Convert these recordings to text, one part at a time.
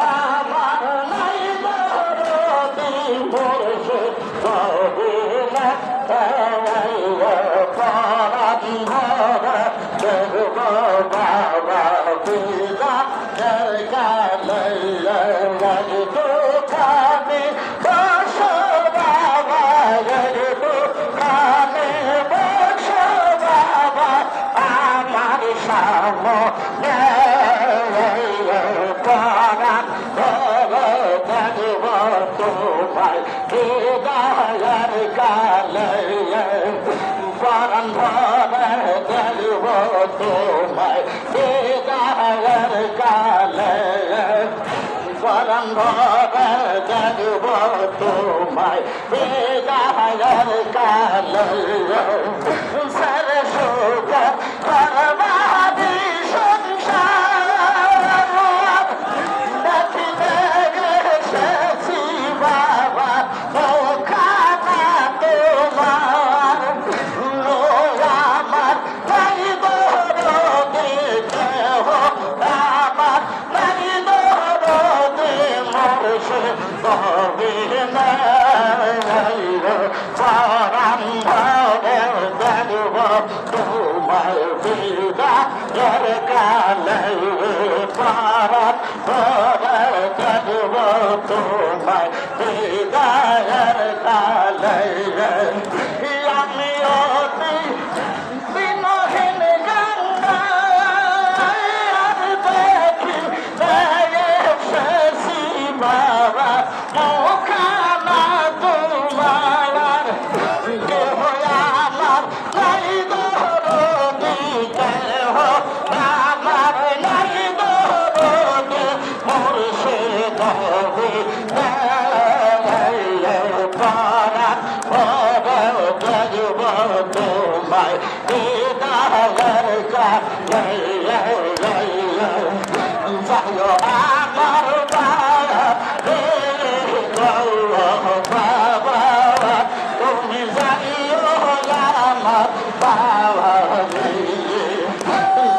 আমার নাই দরদি মুর্শিদ মদিনা পরাণ ভরা দেখব বাবা পিতা দোকানে বসো বাবা দোকানে বসো বাবা আমার সামনে পরাণ ভরে দেখব তোমায় হৃদয়ের কালে পরাণ ভরে দেখব তোমায় হৃদয়ের কালে পরাণ ভরে দেখব তোমায় হৃদয়ের কালে সরসুখ করবাদি সংসার দেখিতে এসেছি বাবা ওখানা তোমার আমার নাই দরদি কেহ আমার নাই দরদি মুর্শিদ মদিনা পরাণ ভরে দেখব তোমায় হৃদয়ের কালে পরাণ ভরে দেখব তোমায় হৃদয়ের কালে আমি অতি বিনহীন গঙ্গা আর দেখি এসেছি বাবা ওখানা তোমার কেহ আমার নাই দরদি কেহ আমার নাই দরদি মুর্শিদ মদিনা পরাণ ভরে দেখব তোমায় হৃদয়ের কালে যাইও আমার বাবা তুমি যাইও আমার বাবা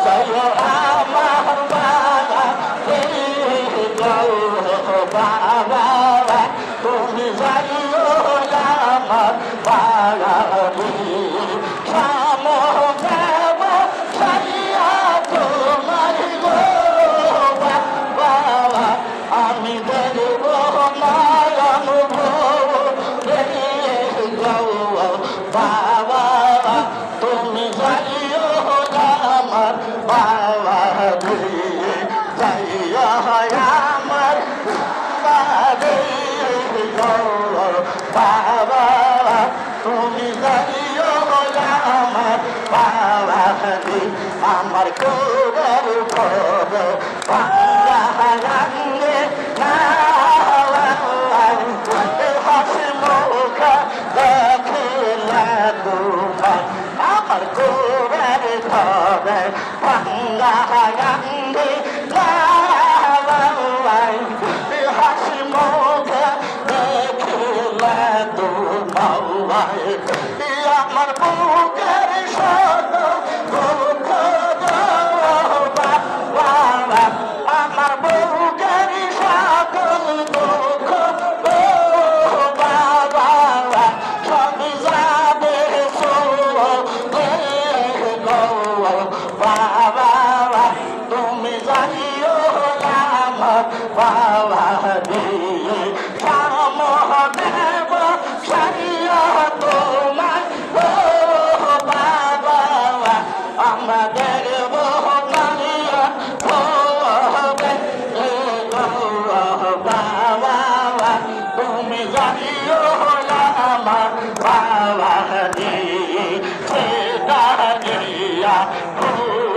যাইও আমার বাবা তুমি যাইও আমার বাবা সামদেব সাইয়া তোমার বাবা আমি দেখব নয়ন বাবা তুমি যাইও আমার বাবা যাইয়া আমার বাবা তুমি যাইও আমার বাবা আমার কোরের ভরে বাঙ্গে হাসি মুখ দেখিলে তোমার আমার কোরের ঘরে বাঙ্গে হাসি মুখ দেখিলে তোমার আমার বুকের সদ দুঃখ বাবা আমার বুকের সকল দুঃখ বাবা সবই যাবে বাবা তুমি জানিও আমার বাবা দিয়ে সামদেব সারিয়া তোমার বাবা আমাদের বহনাইয়া হবে বাবা তুমি জানিও আমার বাবা দিয়ে সেটা দিয়া বুধ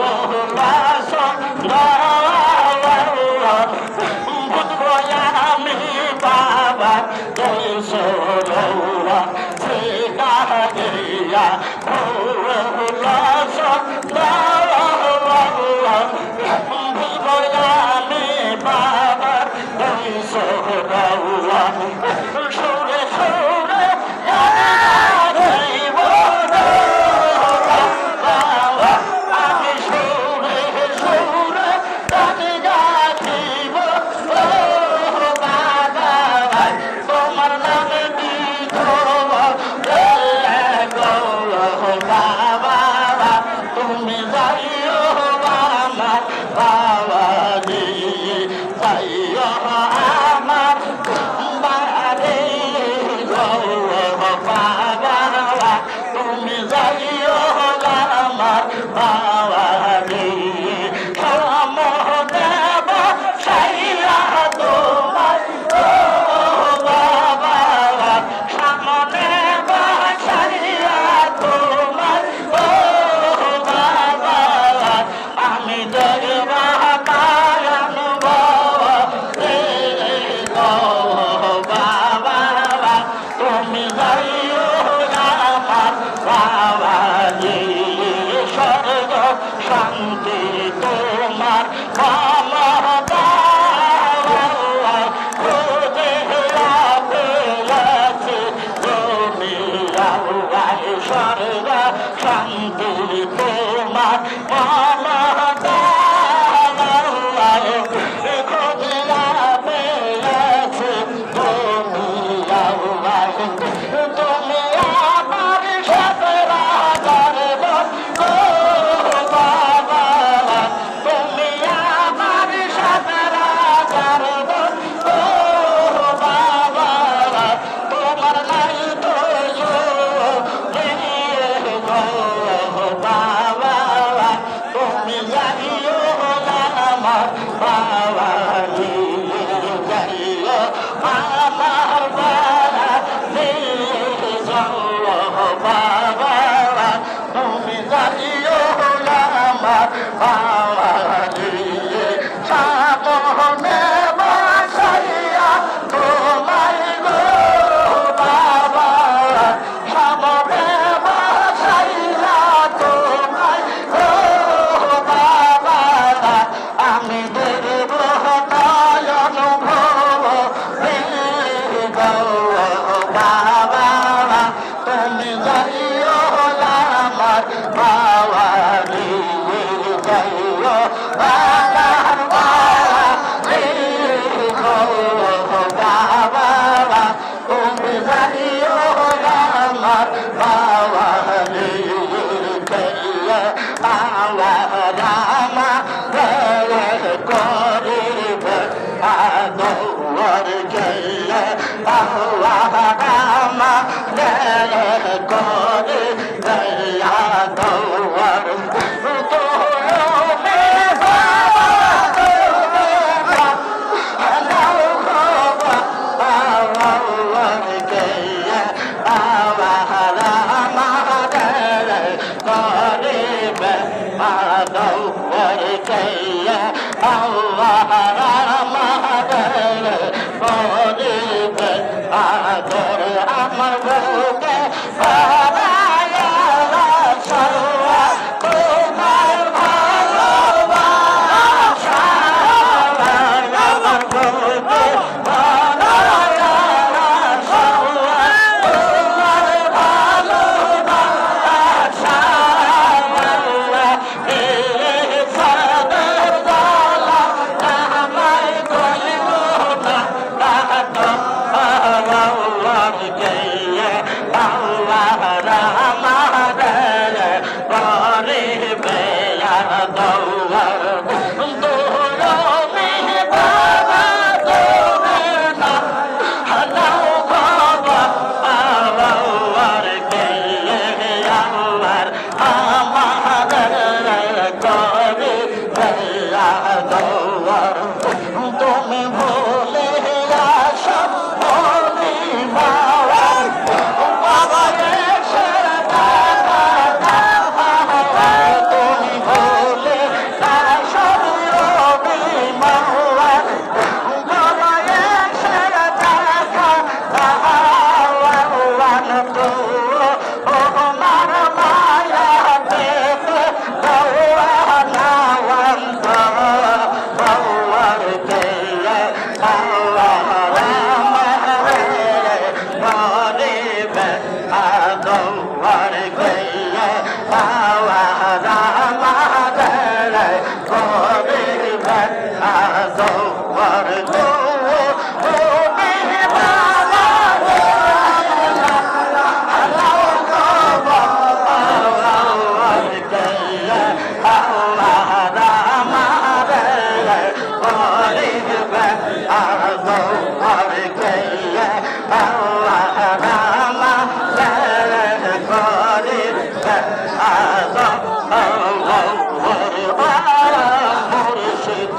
বাবা নিয়ে যাইও আমার বাবা নিয়ে যাও বাবা তুমি যাইও আমার বাবা নিয়ে সামনে বাসাইয়া তোমায় গো বাবা সামনে বাসাইয়া তোমায় গো বাবা আমি দেব নয়ন ভব বাবা তুমি যাইও আমার বাবা নিয়ে যাইও আমার বাবা নিয়ে বাবা তুমি যাইও আমার বাবা নিয়ে যাইও আমার রামা করিবে আদর গেলে আল্লাহ রামা করিবে আদর Allah আদর আমার বুকে বাড়ায়া রাসূলুল্লাহ তোমার ভালোবাসা আমার বুকে বাড়ায়া রাসূলুল্লাহ তোমার ভালোবাসা এই সাদের গলা আমায় কইল না তুমি ভুলে আসো মুর্শিদ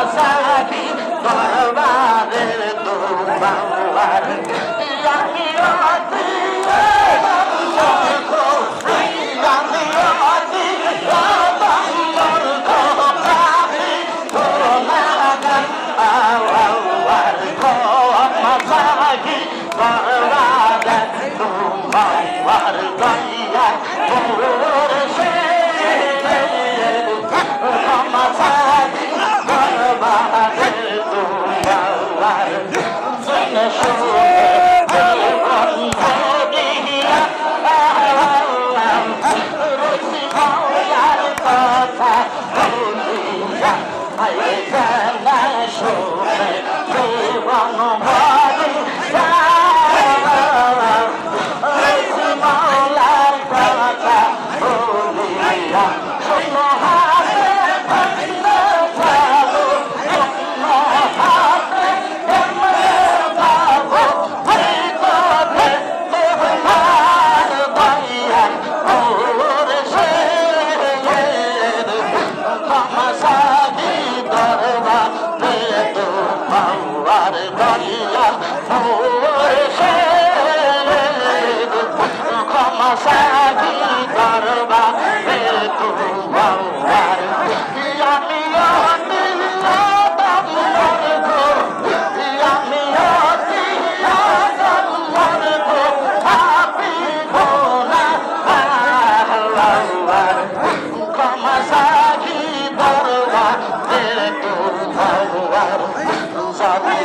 Masaki, Barbare, Barbare, Yamiati, Marco, Yamiati, Marco, Tonaga, Marco, Masaki, Barbare, Barbare, Masaki.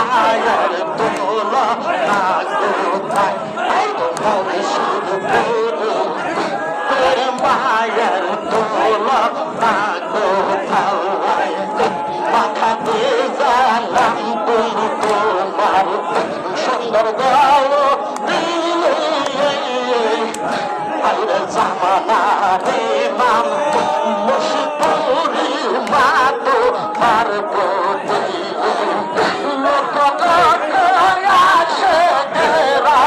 মায়ের তোলা না কোথায় মুর্শিদ তোর মায়ের তোলা না কোথায় মাথাতে জানাম তুমি তোমার সুন্দর গাও আইরে জামানা রে মাম মুশপুরি মা তো আর কোতে লোক লোক আসে তেরা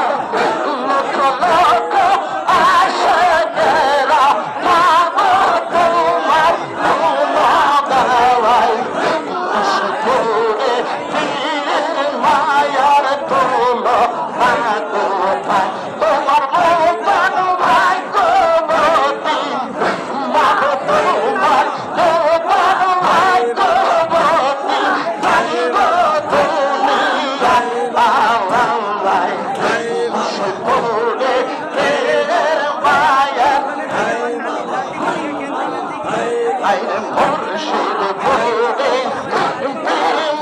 লোক লোক আসে তেরা মাগো তোমার গাওয়াই মুশপুরে মায়ার তোলো মাগো ভাই তোমার মতন ভাই গোবতী মাগো তোমার মতন ভাই গোবতী জানিগো দুনিয়ার আওয়াই মুশপুরে মায়ার আইরে মুর্শিদ পুরে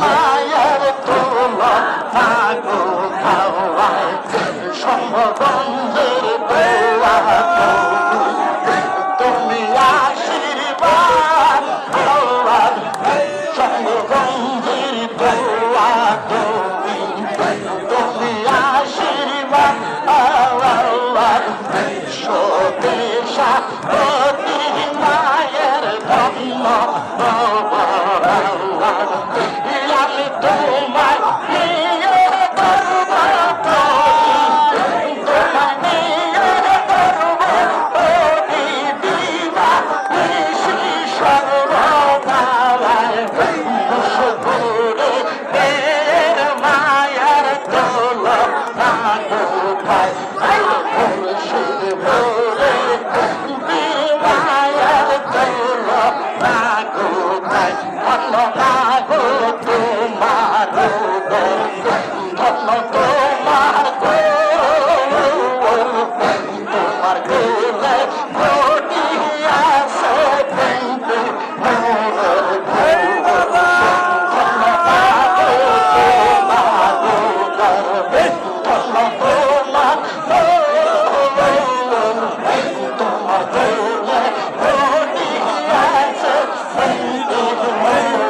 মায়ার তোলা মাগো খাওয়ায় সম্ভবন্ধের দোয়া তুমি আশীর্বাদ আল্লাহ সম্ভবন্ধের দোয়া তুমি আশীর্বাদ আল্লাহ সতেশা অতি মায়ের ধন্য আমি তোমার নিয়ে করব তোমার নিয়ে করব দিবা ঋষি সর্বকালায় মুশপুরে মায়ের তোলা কোথায় মুর্শিদ বলে মায়ের তোলা কোথায় ধন্য মাগো তোমার ধন্য তোমার তোমার গোলে ঘটি আছে ধন্য মাগো তোমার গর্বে ধন্য তোমার তোমার গোলে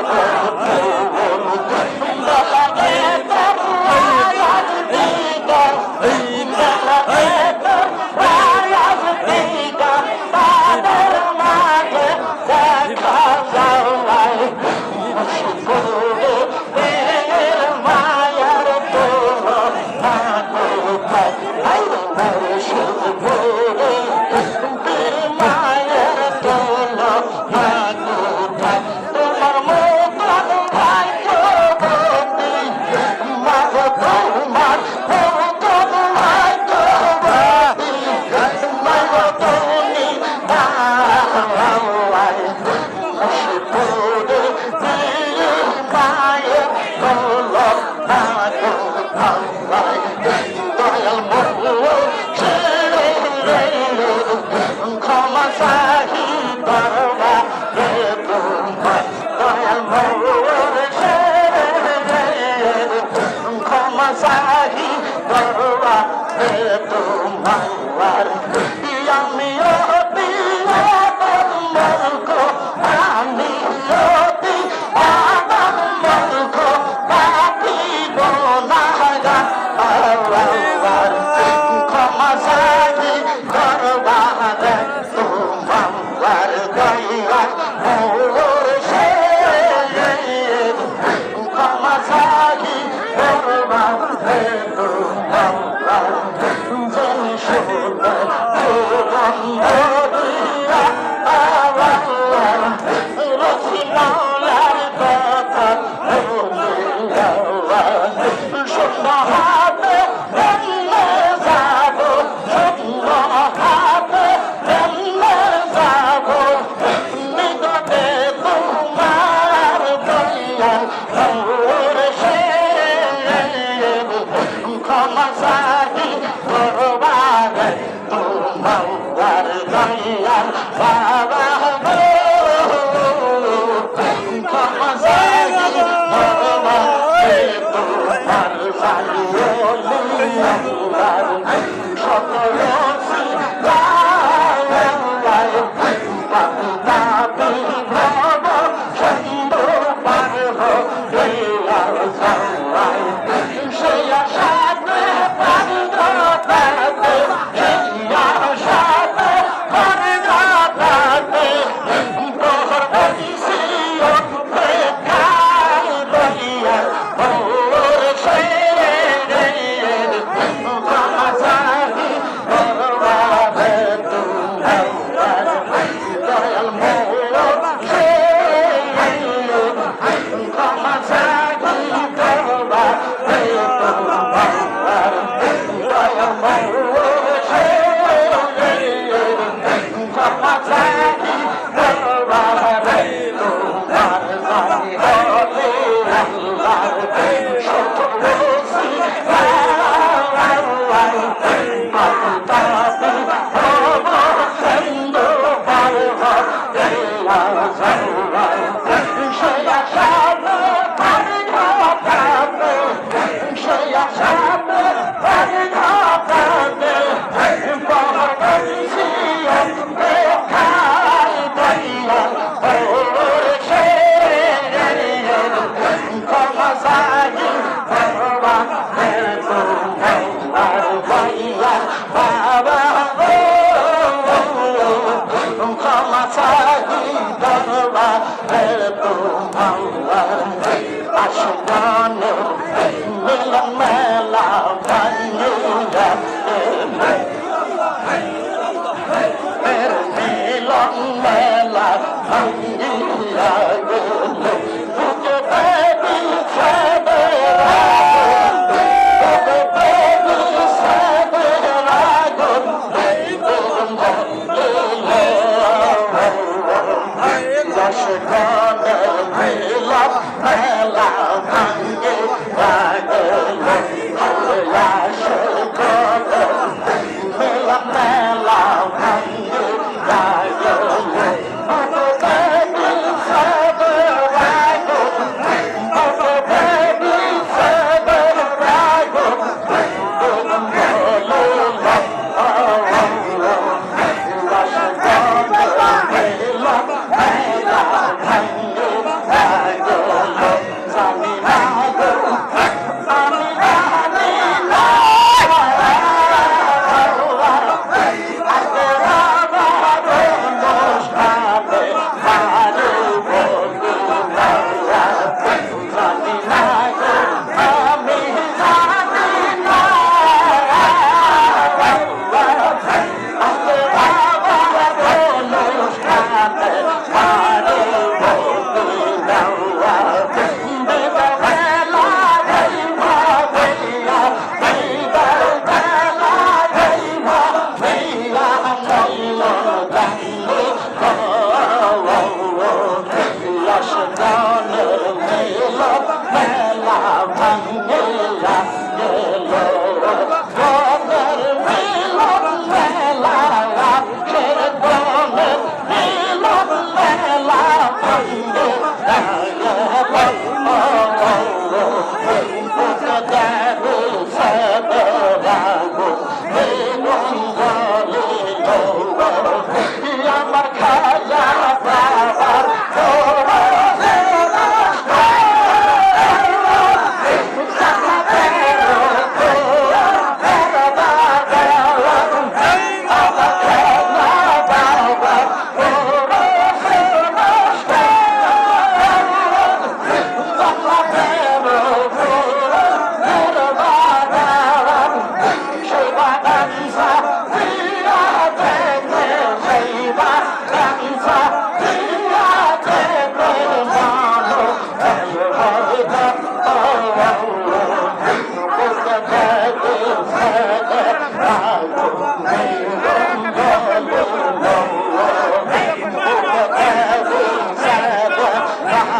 ঘটি আছে Come on,